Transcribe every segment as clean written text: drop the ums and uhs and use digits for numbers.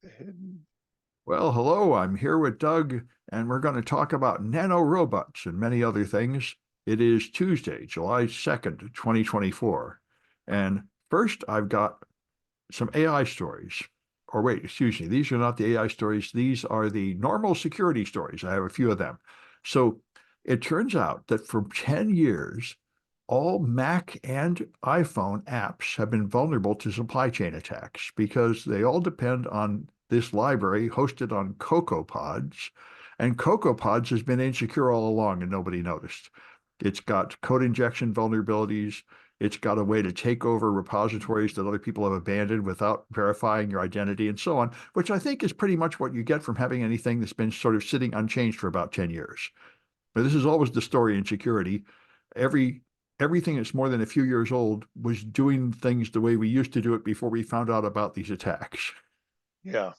Hidden. Well, hello, I'm here with Doug, and we're going to talk about nanorobots and many other things. It is Tuesday, July 2nd, 2024. And first, I've got some AI stories. Or wait, excuse me, these are not the AI stories. These are the normal security stories. I have a few of them. So it turns out that for 10 years, all Mac and iPhone apps have been vulnerable to supply chain attacks because they all depend on this library hosted on CocoaPods. And CocoaPods has been insecure all along and nobody noticed. It's got code injection vulnerabilities. It's got a way to take over repositories that other people have abandoned without verifying your identity and so on, which I think is pretty much what you get from having anything that's been sort of sitting unchanged for about 10 years. But this is always the story in security. Every Everything that's more than a few years old was doing things the way we used to do it before we found out about these attacks. Yeah,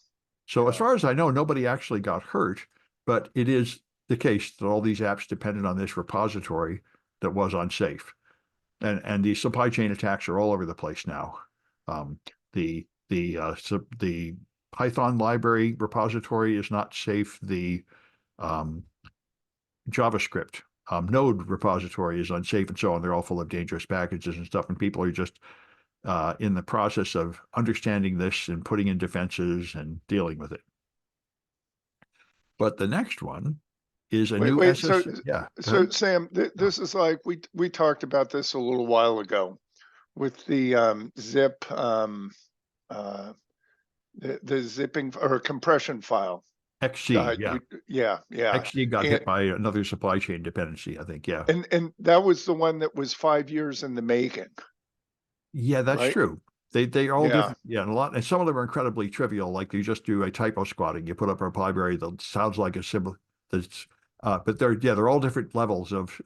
So as yeah. far as I know, nobody actually got hurt, but it is the case that all these apps depended on this repository that was unsafe. And these supply chain attacks are all over the place now. The Python library repository is not safe. The um, JavaScript Node repository is unsafe and so on. They're all full of dangerous packages and stuff, and people are just in the process of understanding this and putting in defenses and dealing with it. But the next one is a Wait, new wait. So, SS. Yeah, go so ahead. Sam, Yeah. this is like we talked about this a little while ago with the zip, uh, the zipping or compression file. XC, yeah. Yeah, yeah, XC got hit and by another supply chain dependency, I think. Yeah. and that was the one that was 5 years in the making, Yeah, that's right? true. They are all Yeah, different. Yeah, and some of them are incredibly trivial. Like you just do a typo squatting, you put up a library that sounds like a symbol that's but they're all different levels of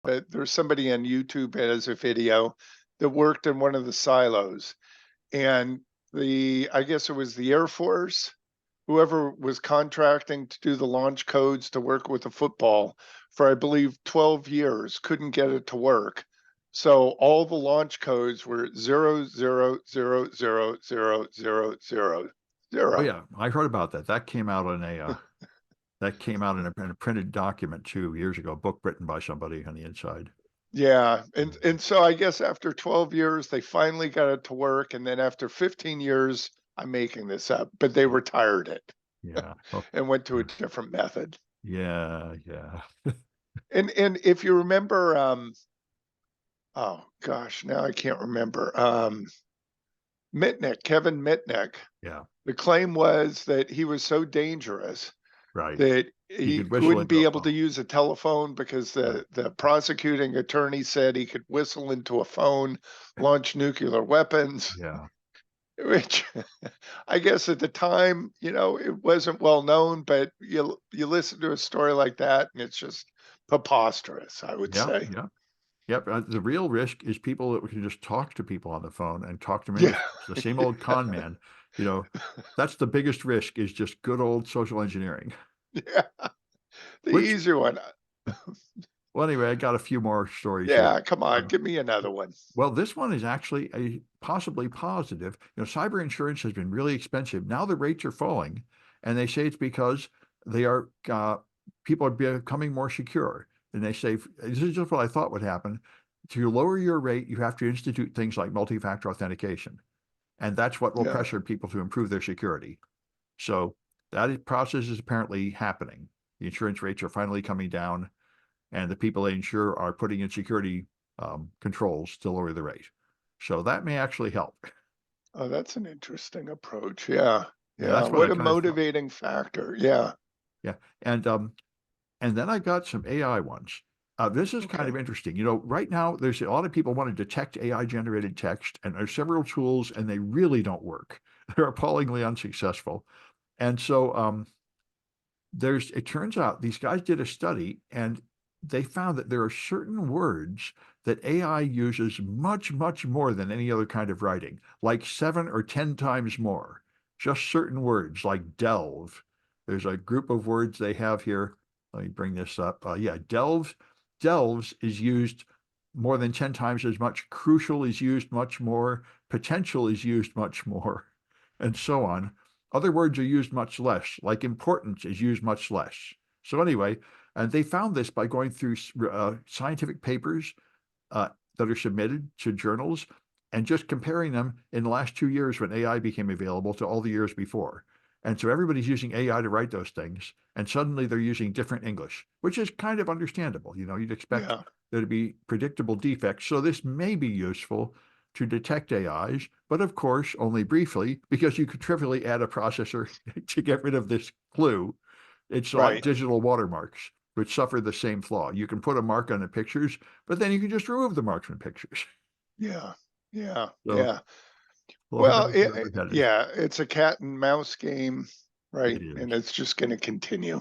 but there's somebody on YouTube that has a video that worked in one of the silos. And I guess it was the Air Force, whoever was contracting to do the launch codes to work with the football for, I believe, 12 years, couldn't get it to work. So all the launch codes were 0, 0, 0, 0, 0, 0, 0, Oh 0. yeah, I heard about that. That came out in a printed document 2 years ago, a book written by somebody on the inside. Yeah, and so I guess after 12 years, they finally got it to work, and then after 15 years, I'm making this up, but they retired it Yeah. Oh, and went to a different method. yeah, yeah, And if you remember, oh gosh, now I can't remember. Mitnick, Kevin Mitnick, yeah. the claim was that he was so dangerous Right. that You he could whistle wouldn't into a be able to phone. use a telephone because Right. the prosecuting attorney said he could whistle into a phone, launch nuclear weapons, Yeah. which I guess at the time, it wasn't well known, but you listen to a story like that and it's just preposterous, I would Yeah. say. Yeah. Yep. The real risk is people that can just talk to people on the phone and talk them into Yeah. things. The same old con man. You know, that's the biggest risk is just good old social engineering. Yeah. The Which, easier one. well, anyway, I got a few more stories here. Yeah, come on, Um, give me another one. Well, this one is actually a possibly positive. Cyber insurance has been really expensive. Now the rates are falling, and they say it's because they are people are becoming more secure. And they say this is just what I thought would happen. To lower your rate, you have to institute things like multi-factor authentication, and that's what will Yeah. pressure people to improve their security. So process is apparently happening. The insurance rates are finally coming down, and the people they insure are putting in security controls to lower the rate. So that may actually help. Oh, that's an interesting approach. Yeah. Yeah, Yeah. that's what I What a kind of thought. motivating factor. Yeah. Yeah, and then I got some AI ones. This is kind Okay. of interesting. Right now there's a lot of people want to detect AI generated text, and there's several tools, and they really don't work. They're appallingly unsuccessful. And so it turns out these guys did a study and they found that there are certain words that AI uses much, much more than any other kind of writing, like 7 or 10 times more. Just certain words like delve. There's a group of words they have here. Let me bring this up. Yeah, delves is used more than 10 times as much. Crucial is used much more. Potential is used much more, and so on. Other words are used much less, like importance is used much less. So anyway, and they found this by going through scientific papers uh, that are submitted to journals and just comparing them in the last 2 years when AI became available to all the years before. And so everybody's using AI to write those things, and suddenly they're using different English, which is kind of understandable. You'd expect Yeah. there to be predictable defects. So this may be useful to detect AIs, but of course, only briefly, because you could trivially add a processor to get rid of this clue. It's like Right. digital watermarks, which suffer the same flaw. You can put a mark on the pictures, but then you can just remove the marks from pictures. Yeah. Yeah. So Yeah. Lord Well, knows where we're headed. yeah, it's a cat and mouse game, right? It is. And it's just going to continue.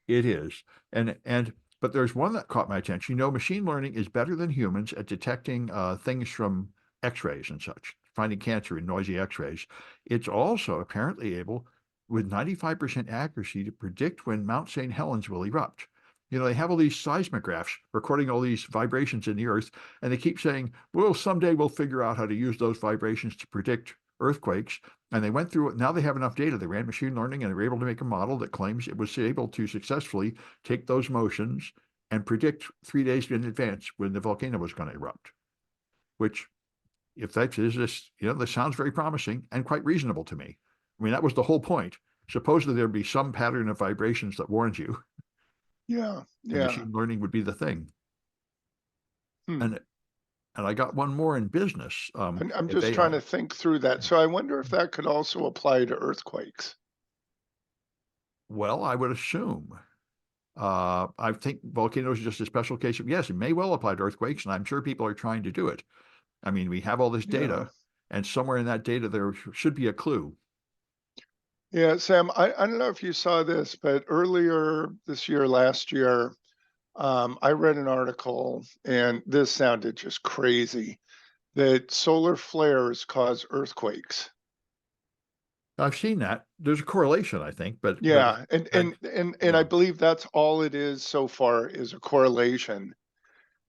It is. But there's one that caught my attention. Machine learning is better than humans at detecting things from X-rays and such, finding cancer in noisy X-rays. It's also apparently able, with 95% accuracy, to predict when Mount St. Helens will erupt. They have all these seismographs recording all these vibrations in the earth, and they keep saying, well, someday we'll figure out how to use those vibrations to predict earthquakes. And they went through it. Now they have enough data. They ran machine learning and they were able to make a model that claims it was able to successfully take those motions and predict 3 days in advance when the volcano was going to erupt. Which, if that is this, this sounds very promising and quite reasonable to me. I mean, that was the whole point. Supposedly there'd be some pattern of vibrations that warns you, Yeah. and Yeah. machine learning would be the thing. Hmm. And I got one more in business. I'm If just AI. trying to think through that. So I wonder if that could also apply to earthquakes. Well, I would assume. I think volcanoes are just a special case of, yes, it may well apply to earthquakes, and I'm sure people are trying to do it. I mean, we have all this Yeah. data, and somewhere in that data there should be a clue. Yeah, Sam, I don't know if you saw this, but earlier this year, last year, I read an article, and this sounded just crazy, that solar flares cause earthquakes. I've seen that. There's a correlation, I think, but Yeah, and that, and and and I yeah, believe that's all it is so far is a correlation.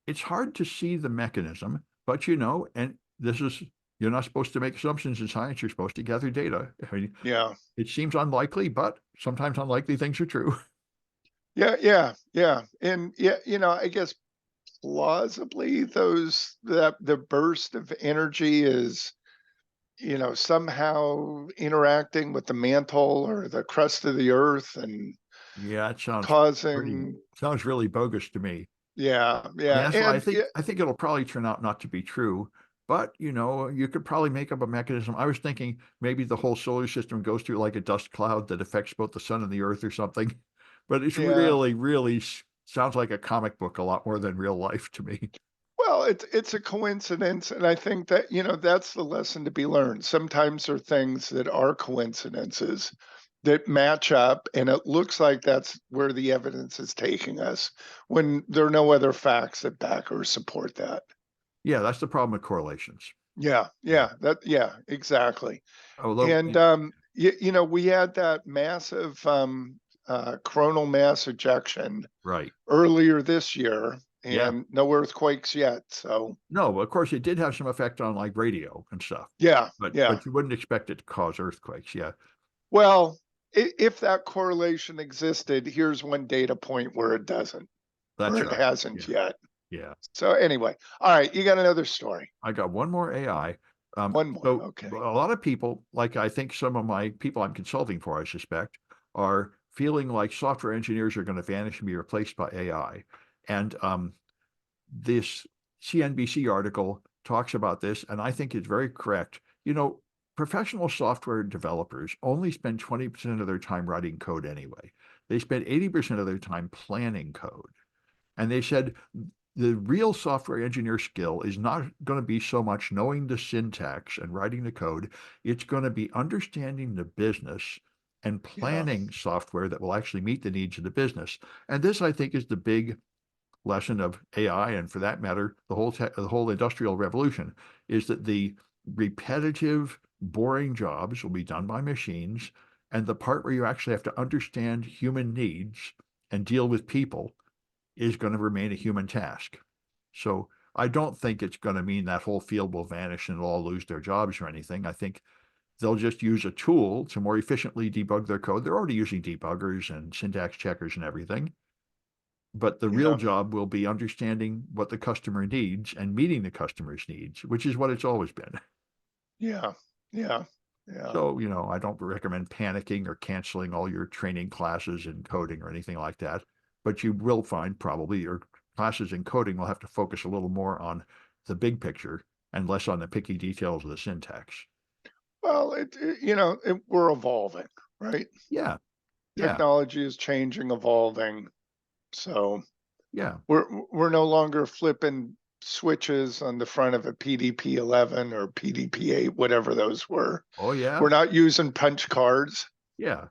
it's hard to see the mechanism, but and this is you're not supposed to make assumptions in science. You're supposed to gather data. I mean, Yeah. it seems unlikely, but sometimes unlikely things are true. Yeah, yeah, yeah. And yeah, I guess plausibly that the burst of energy is, somehow interacting with the mantle or the crust of the earth and Yeah, it causing, sounds really bogus to me. yeah, I mean, yeah. that's why And yeah, I think it'll probably turn out not to be true. But you could probably make up a mechanism. I was thinking maybe the whole solar system goes through like a dust cloud that affects both the sun and the earth or something. But it's yeah. really, really sounds like a comic book a lot more than real life to me. Well, it's a coincidence, and I think that, that's the lesson to be learned. Sometimes there are things that are coincidences that match up, and it looks like that's where the evidence is taking us when there are no other facts that back or support that. Yeah, that's the problem with correlations. Yeah, Yeah. yeah, exactly. Although, And we had that massive coronal mass ejection right. earlier this year, Yeah. and no earthquakes yet. So No, but of course it did have some effect on like radio and stuff. yeah, But yeah. but you wouldn't expect it to cause earthquakes. Yeah, Well, if that correlation existed, here's one data point where it doesn't, or that's it right. hasn't Yeah. yet. Yeah. So anyway, all right, you got another story. I got one more AI. One more. So a Okay. lot of people, like I think some of my people I'm consulting for, I suspect, are feeling like software engineers are going to vanish and be replaced by AI. And this CNBC article talks about this, and I think it's very correct. Professional software developers only spend 20% of their time writing code anyway. They spend 80% of their time planning code. And they said the real software engineer skill is not going to be so much knowing the syntax and writing the code. It's going to be understanding the business and Yeah. planning software that will actually meet the needs of the business. And this, I think, is the big lesson of AI, and for that matter, the whole industrial revolution, is that the repetitive, boring jobs will be done by machines, and the part where you actually have to understand human needs and deal with people is going to remain a human task. So I don't think it's going to mean that whole field will vanish and they'll all lose their jobs or anything. I think they'll just use a tool to more efficiently debug their code. They're already using debuggers and syntax checkers and everything. But the real Yeah. job will be understanding what the customer needs and meeting the customer's needs, which is what it's always been. Yeah. Yeah. Yeah. So, I don't recommend panicking or canceling all your training classes in coding or anything like that. But you will find probably your classes in coding will have to focus a little more on the big picture and less on the picky details of the syntax. Well, we're evolving, right? Yeah, yeah, Technology is changing, evolving. So yeah. we're no longer flipping switches on the front of a PDP-11 or PDP-8, whatever those were. Oh, We're yeah, not using punch cards. yeah.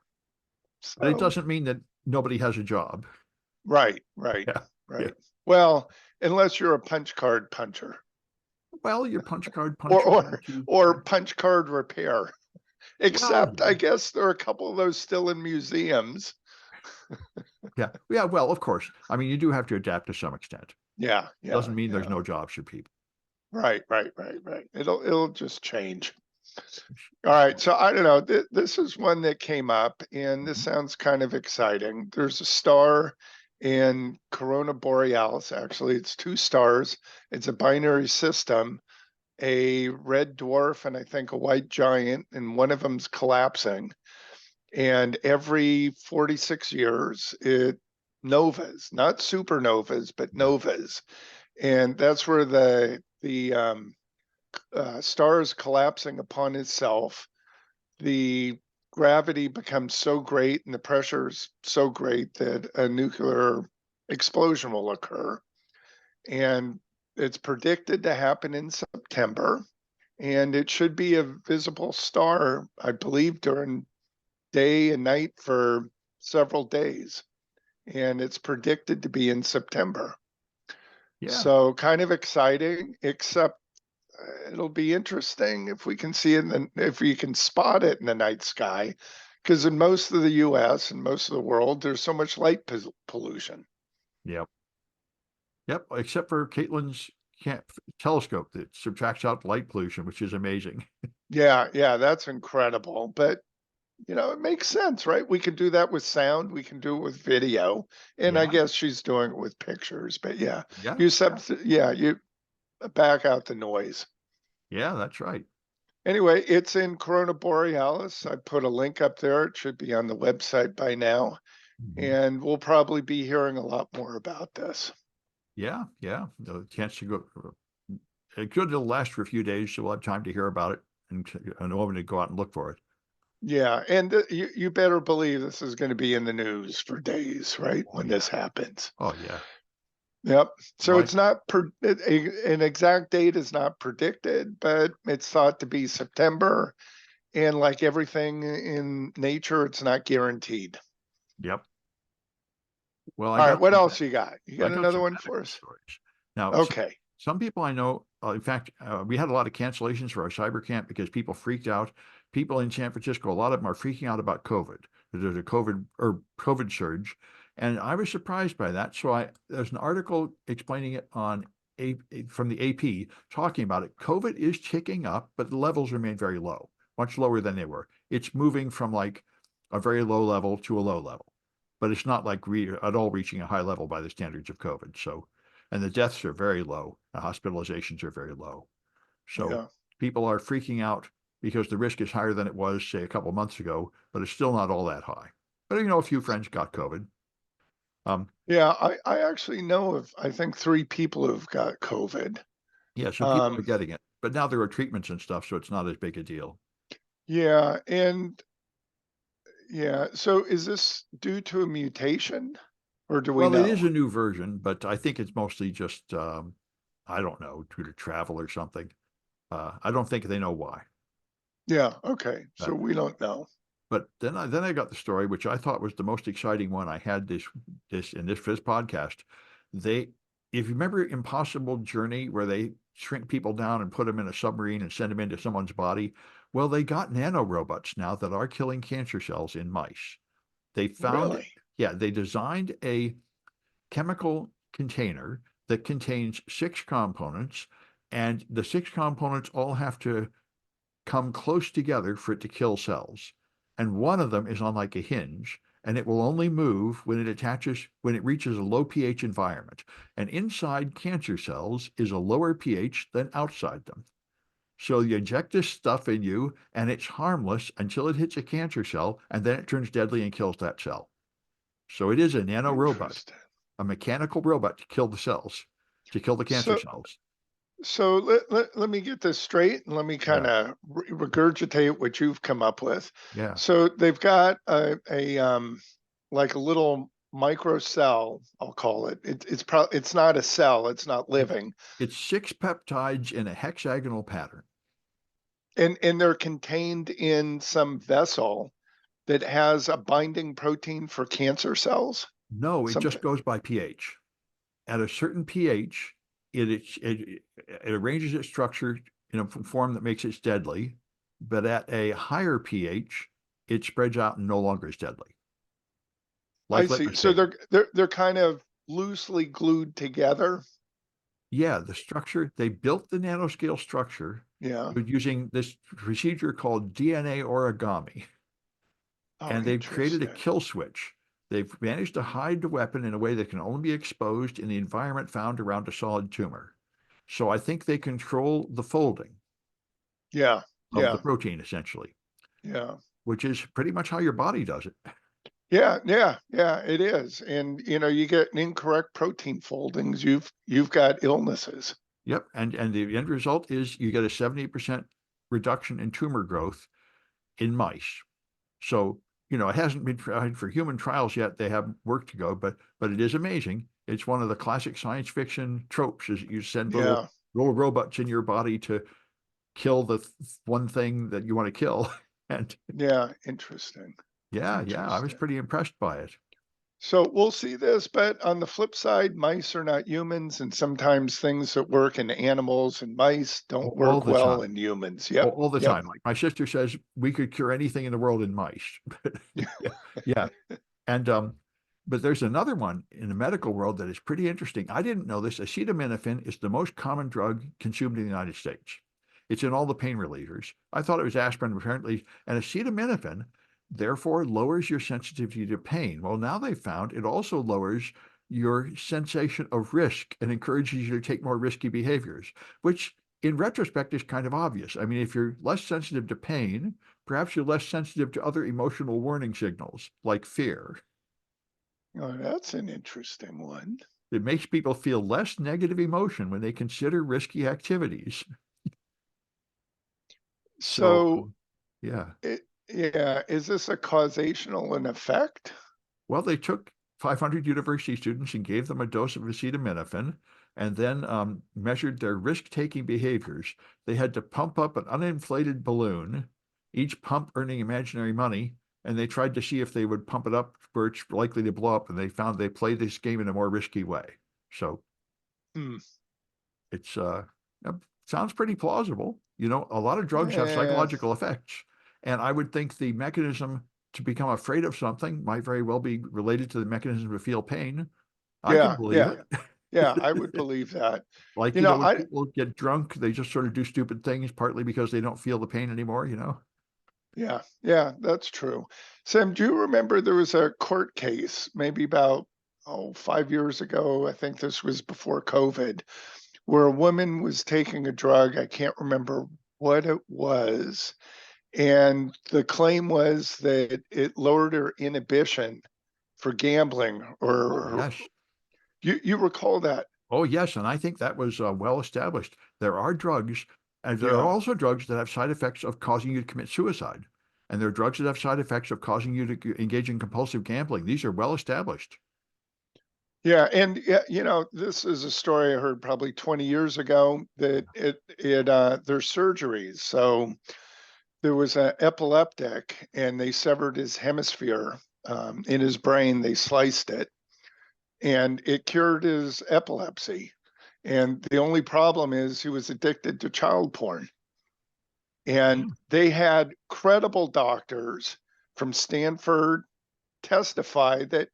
But it So doesn't mean that nobody has a job. right, right, Yeah, yeah. right. Well, unless you're a punch card puncher Well, your punch card or puncher or might you. or punch card repair. Well, Except I yeah. guess there are a couple of those still in museums. Yeah. Yeah, well, of course. I mean, you do have to adapt to some extent. Yeah, yeah, Doesn't mean there's yeah. no jobs for people. Right, right, right, right. It'll just change. All right, so I don't know. This is one that came up, and this Mhm. sounds kind of exciting. There's a star in Corona Borealis. Actually, it's two stars. It's a binary system, a red dwarf and I think a white giant, and one of them's collapsing. And every 46 years, it novas, not supernovas, but Yeah. novas. And that's where the star is collapsing upon itself. The gravity becomes so great and the pressure is so great that a nuclear explosion will occur. And it's predicted to happen in September. And it should be a visible star, I believe, during day and night for several days. and it's predicted to be in September. Yeah. So kind of exciting, except it'll be interesting if we can see it if we can spot it in the night sky, because in most of the US and most of the world, there's so much light pollution. Yep. Yep. Except for Caitlin's telescope that subtracts out light pollution, which is amazing. Yeah, yeah, that's incredible. But it makes sense, right? We can do that with sound, we can do it with video, and I Yeah. guess she's doing it with pictures. But yeah, Yeah. you back out the noise. Yeah. That's right. Anyway, it's in Corona Borealis. I put a link up there. It should be on the website by now. Mhm. And we'll probably be hearing a lot more about this. Yeah. Yeah. The chance to go. It could it'll last for a few days, so we'll have time to hear about it and want to go out and look for it. Yeah, and you better believe this is going to be in the news for days, right? Oh When yeah. this happens. Oh yeah. Yep. So Like it's not an exact date is not predicted, but it's thought to be September. And like everything in nature, it's not guaranteed. yep. Well, All right, what else you got? You I got got another some one for medical us? stories. Now, Okay. some people I know, in fact, we had a lot of cancellations for our cyber camp because people freaked out. People in San Francisco, a lot of them are freaking out about COVID. There's a COVID surge, and I was surprised by that. So there's an article explaining it from the AP talking about it. COVID is ticking up, but the levels remain very low, much lower than they were. It's moving from like a very low level to a low level, but it's not like at all reaching a high level by the standards of COVID. So, and the deaths are very low. The hospitalizations are very low. So Yeah. people are freaking out because the risk is higher than it was, say, a couple of months ago, but it's still not all that high. But a few friends got COVID. Um, Yeah, I actually know of I think 3 people who've got COVID. yeah, so people are Um, getting it, but now there are treatments and stuff, so it's not as big a deal. yeah, and yeah, so is this due to a mutation or do we Well, it is know? a new version, but I think it's mostly just, I don't know, due to travel or something. I don't think they know why. Yeah, okay. So But we don't know. But then I got the story, which I thought was the most exciting one I had this podcast. They, if you remember Impossible Journey, where they shrink people down and put them in a submarine and send them into someone's body, well, they got nanorobots now that are killing cancer cells in mice. They found, Really? yeah, they designed a chemical container that contains 6 components, and the 6 components all have to come close together for it to kill cells. And one of them is on like a hinge, and it will only move when it reaches a low pH environment. And inside cancer cells is a lower pH than outside them. So you inject this stuff in you, and it's harmless until it hits a cancer cell, and then it turns deadly and kills that cell. So it is a nanorobot, Interesting. a mechanical robot to kill the cells, to kill the cancer So cells. so let me get this straight and let me kind Yeah, of regurgitate what you've come up with. yeah. So they've got a like a little micro cell, I'll call it. It's not a cell, it's not It's living. it's 6 peptides in a hexagonal pattern. And they're contained in some vessel that has a binding protein for cancer cells. No, it just Something. goes by pH. At a certain pH, it arranges its structure in a form that makes it deadly, but at a higher pH, it spreads out and no longer is deadly, I like see. litmus So paper. they're kind of loosely glued together. Yeah, the structure, they built the nanoscale structure Yeah. using this procedure called DNA origami, Oh, and they've created a interesting. kill switch. They've managed to hide the weapon in a way that can only be exposed in the environment found around a solid tumor. So I think they control the folding Yeah. of the Yeah. protein, essentially, Yeah. which is pretty much how your body does it. Yeah. Yeah. Yeah. It is. And you get an incorrect protein foldings, you've got illnesses. Yep. And the end result is you get a 70% reduction in tumor growth in mice. So, it hasn't been tried for human trials yet. They have work to go, but it is amazing. It's one of the classic science fiction tropes is you send Yeah. little robots in your body to kill the one thing that you want to kill. And Yeah. Interesting. yeah, I was Interesting. pretty impressed by it. So we'll see this, but on the flip side, mice are not humans, and sometimes things that work in animals and mice don't All work the well time. in humans. All the Yep. time. Like my sister says, we could cure anything in the world in mice. Yeah, yeah. And but there's another one in the medical world that is pretty interesting. I didn't know this. Acetaminophen is the most common drug consumed in the United States. It's in all the pain relievers. I thought it was aspirin, apparently, and acetaminophen therefore lowers your sensitivity to pain. Well, now they found it also lowers your sensation of risk and encourages you to take more risky behaviors, which in retrospect is kind of obvious. I mean, if you're less sensitive to pain, perhaps you're less sensitive to other emotional warning signals like fear. Oh, that's an interesting one. It makes people feel less negative emotion when they consider risky activities. So, So, yeah. yeah, is this a causational and effect? Well, they took 500 university students and gave them a dose of acetaminophen and then measured their risk-taking behaviors. They had to pump up an uninflated balloon, each pump earning imaginary money, and they tried to see if they would pump it up where it's likely to blow up, and they found they played this game in a more risky way. So Hmm. it's sounds pretty plausible. You know, a lot of drugs have Yeah, psychological effects, and I would think the mechanism to become afraid of something might very well be related to the mechanism to feel pain. I can yeah, believe yeah, it. yeah. I would believe that. Like, You you know, know, when I people get drunk, they just sort of do stupid things, partly because they don't feel the pain anymore, you know? Yeah, yeah, that's true. Sam, do you remember there was a court case maybe about 5 years ago? I think this was before COVID, where a woman was taking a drug. I can't remember what it was. And the claim was that it lowered her inhibition for gambling Oh, or yes. you recall that? Oh, yes, and I think that was, well established. There are drugs, and there are Yeah. also drugs that have side effects of causing you to commit suicide, and there are drugs that have side effects of causing you to engage in compulsive gambling. These are well established. Yeah, and yeah, this is a story I heard probably 20 years ago that there's surgeries. So there was an epileptic and they severed his hemisphere in his brain. They sliced it and it cured his epilepsy. And the only problem is he was addicted to child porn. And Mm. they had credible doctors from Stanford testify that,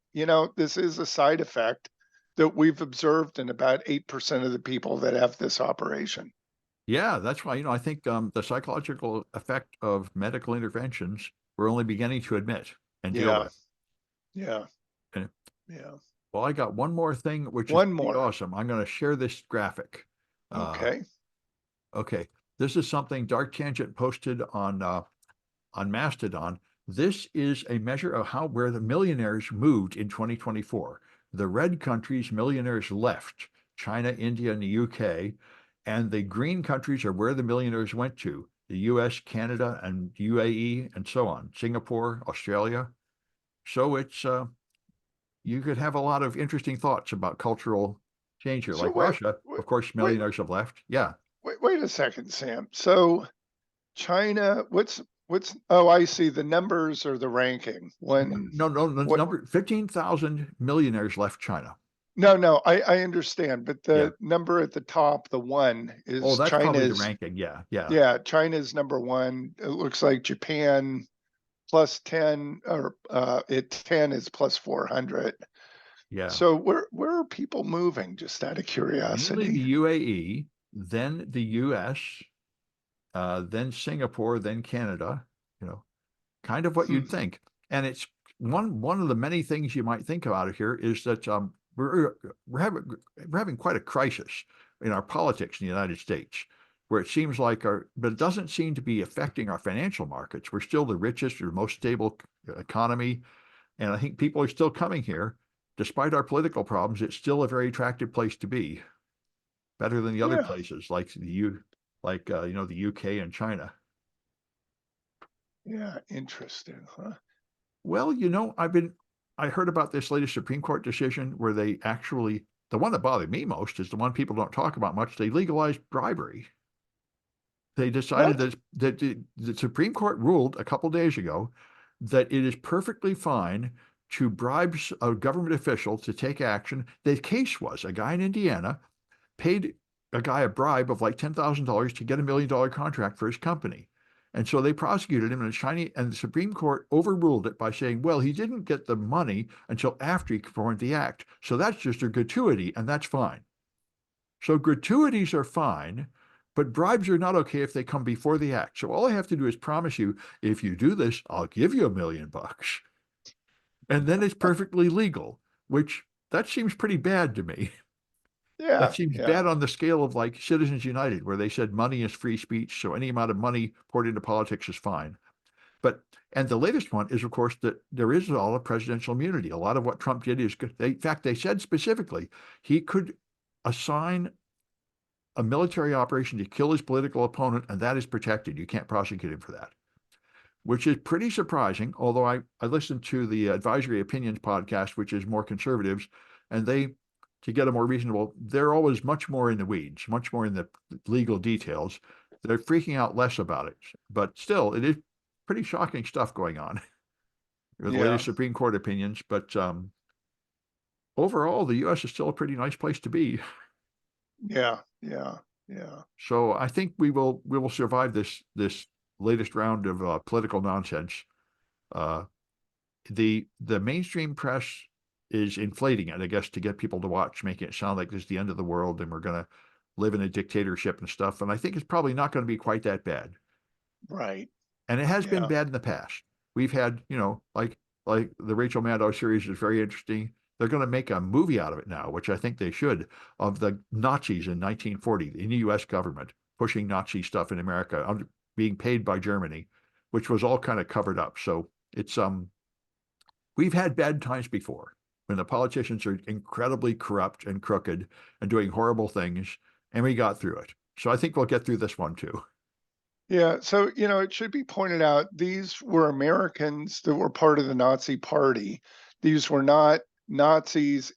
this is a side effect that we've observed in about 8% of the people that have this operation. Yeah, that's why, I think, the psychological effect of medical interventions, we're only beginning to admit and deal Yeah, with. yeah, And yeah. well, I got one more thing, which is One pretty more. awesome. I'm gonna share this graphic. Uh, Okay. okay, this is something Dark Tangent posted on Mastodon. This is a measure of how where the millionaires moved in 2024. The red countries millionaires left, China, India, and the UK, and the green countries are where the millionaires went to, the US, Canada, and UAE, and so on, Singapore, Australia. So it's you could have a lot of interesting thoughts about cultural change here. So Like wait, Russia, wait, of course, wait, millionaires have left. Yeah. wait a second, Sam. So China, oh, I see. The numbers are the ranking. One, No, no, the what? number 15,000 millionaires left China. No, no, I understand, but Yeah. the number at the top, the one, Oh, is that's probably the China's. ranking. Yeah, yeah, Yeah, China's number one. It looks like Japan plus 10 or at 10 is plus 400. yeah. So where are people moving? Just out of Mainly the curiosity. UAE, then the US, then Singapore, then Canada, you know, kind of what Hmm. you'd think. And it's one of the many things you might think about here is that we're we're having we're having quite a crisis in our politics in the United States, where it seems like but it doesn't seem to be affecting our financial markets. We're still the richest or most stable economy, and I think people are still coming here. Despite our political problems, it's still a very attractive place to be, better than the other Yeah, places the UK and China. yeah, interesting, huh? Well, I heard about this latest Supreme Court decision where the one that bothered me most is the one people don't talk about much. They legalized bribery. They decided What? that the Supreme Court ruled a couple days ago that it is perfectly fine to bribe a government official to take action. The case was a guy in Indiana paid a guy a bribe of like $10,000 to get $1 million contract for his company. And so they prosecuted him, and the Supreme Court overruled it by saying, well, he didn't get the money until after he performed the act. So that's just a gratuity, and that's fine. So gratuities are fine, but bribes are not okay if they come before the act. So all I have to do is promise you, if you do this, I'll give you $1 million. And then it's perfectly legal, which that seems pretty bad to me. That Yeah, seems yeah, bad on the scale of like Citizens United, where they said money is free speech, so any amount of money poured into politics is fine. But and the latest one is, of course, that there is all a presidential immunity. A lot of what Trump did is good. In fact, they said specifically he could assign a military operation to kill his political opponent, and that is protected. You can't prosecute him for that, which is pretty surprising. Although I listened to the Advisory Opinions podcast, which is more conservatives, and they, to get a more reasonable, they're always much more in the weeds, much more in the legal details. They're freaking out less about it, but still, it is pretty shocking stuff going on with the yeah, latest Supreme Court opinions. But overall, the U.S. is still a pretty nice place to be. yeah, yeah, yeah, So I think we will survive this latest round of political nonsense. Uh, the mainstream press is inflating it, I guess, to get people to watch, making it sound like this is the end of the world and we're going to live in a dictatorship and stuff. And I think it's probably not going to be quite that bad. right. And it has been Yeah, bad in the past. We've had, like the Rachel Maddow series is very interesting. They're going to make a movie out of it now, which I think they should, of the Nazis in 1940 in the U.S. government pushing Nazi stuff in America, being paid by Germany, which was all kind of covered up. So it's we've had bad times before when the politicians are incredibly corrupt and crooked and doing horrible things, and we got through it. So I think we'll get through this one too. yeah. So, it should be pointed out, these were Americans that were part of the Nazi Party. These were not Nazis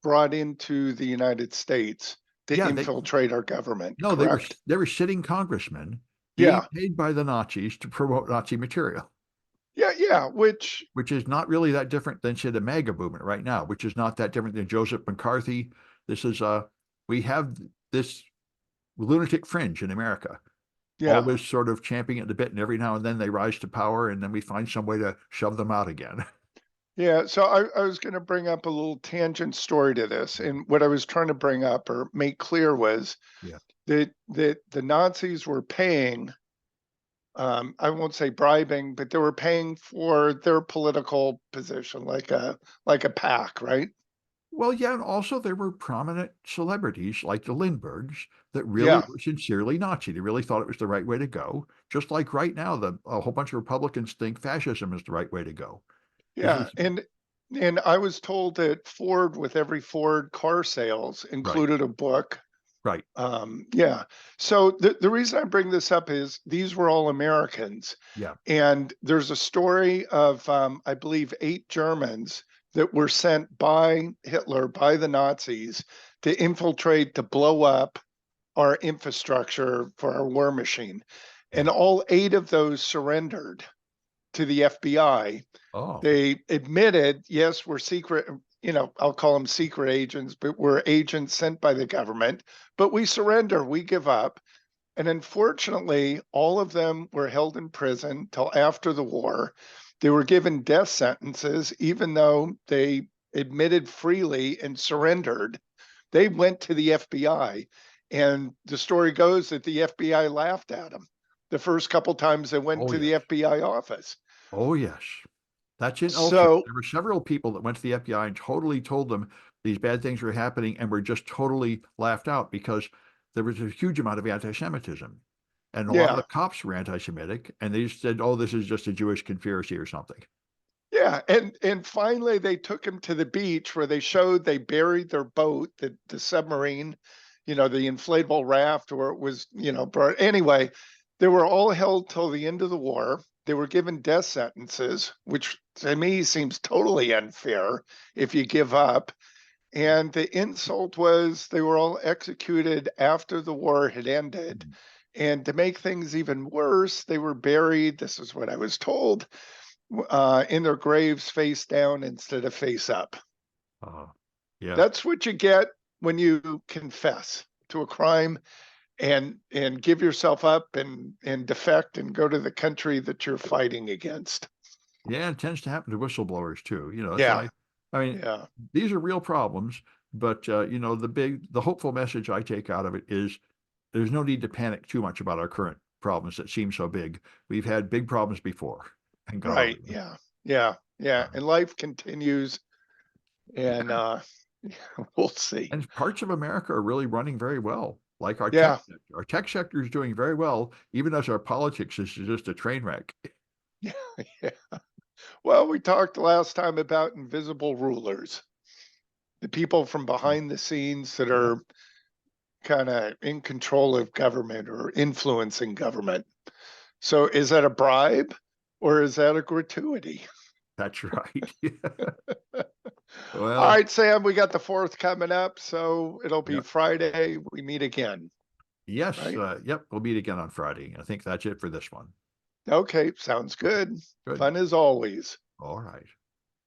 brought into the United States to Yeah, infiltrate our government, no, correct? they were sitting congressmen being Yeah, paid by the Nazis to promote Nazi material, yeah, yeah. Which, which is not really that different than say the MAGA movement right now, which is not that different than Joseph McCarthy. This is we have this lunatic fringe in America, yeah, always sort of champing at the bit, and every now and then they rise to power, and then we find some way to shove them out again. yeah. So I was going to bring up a little tangent story to this, and what I was trying to bring up or make clear was Yeah. that the Nazis were paying. I won't say bribing, but they were paying for their political position, like a PAC, right? Well, yeah, and also there were prominent celebrities like the Lindberghs that really Yeah, were sincerely Nazi. They really thought it was the right way to go. Just like right now, a whole bunch of Republicans think fascism is the right way to go. This yeah. is And I was told that Ford, with every Ford car sales, right, included a book. right. Yeah. So the reason I bring this up is these were all Americans. Yeah. And there's a story of, I believe, 8 Germans that were sent by Hitler, by the Nazis, to infiltrate, to blow up our infrastructure for our war machine. And Yeah. all 8 of those surrendered to the FBI. Oh, They admitted, yes, we're secret, I'll call them secret agents, but we're agents sent by the government, but we surrender, we give up. And unfortunately, all of them were held in prison till after the war. They were given death sentences, even though they admitted freely and surrendered. They went to the FBI. And the story goes that the FBI laughed at them the first couple times they went oh to yes. the FBI office. Oh yes. That's in oh sure. So, There were several people that went to the FBI and totally told them these bad things were happening and were just totally laughed out because there was a huge amount of anti-Semitism. And a lot of the yeah, cops were anti-Semitic, and they just said, "Oh, this is just a Jewish conspiracy or something." yeah. And finally, they took him to the beach where they showed they buried their boat, the submarine, the inflatable raft, where it was, brought. Anyway, they were all held till the end of the war. They were given death sentences, which to me seems totally unfair if you give up. And the insult was they were all executed after the war had ended. Mhm. And to make things even worse, they were buried. This is what I was told. in their graves face down instead of face up. Uh, yeah. That's what you get when you confess to a crime and give yourself up and defect and go to the country that you're fighting against. Yeah, it tends to happen to whistleblowers too. That's Yeah, why, I mean, yeah, these are real problems, but the hopeful message I take out of it is there's no need to panic too much about our current problems that seem so big. We've had big problems before and got over right. them. Yeah, yeah, yeah. Uh, And life continues, and yeah. we'll see. And parts of America are really running very well, like our tech Yeah, sector. Our tech sector is doing very well, even as our politics is just a train wreck. yeah, yeah. Well, we talked last time about invisible rulers, the people from behind the scenes that Yeah, are kind of in control of government or influencing government. So is that a bribe or is that a gratuity? that's right. All Well, right, Sam, we got the 4th coming up, so it'll be yeah. Friday. We meet again, Yes, right? yep, we'll meet again on Friday. I think that's it for this one. Okay, sounds Okay, good. good. Fun as always. All right.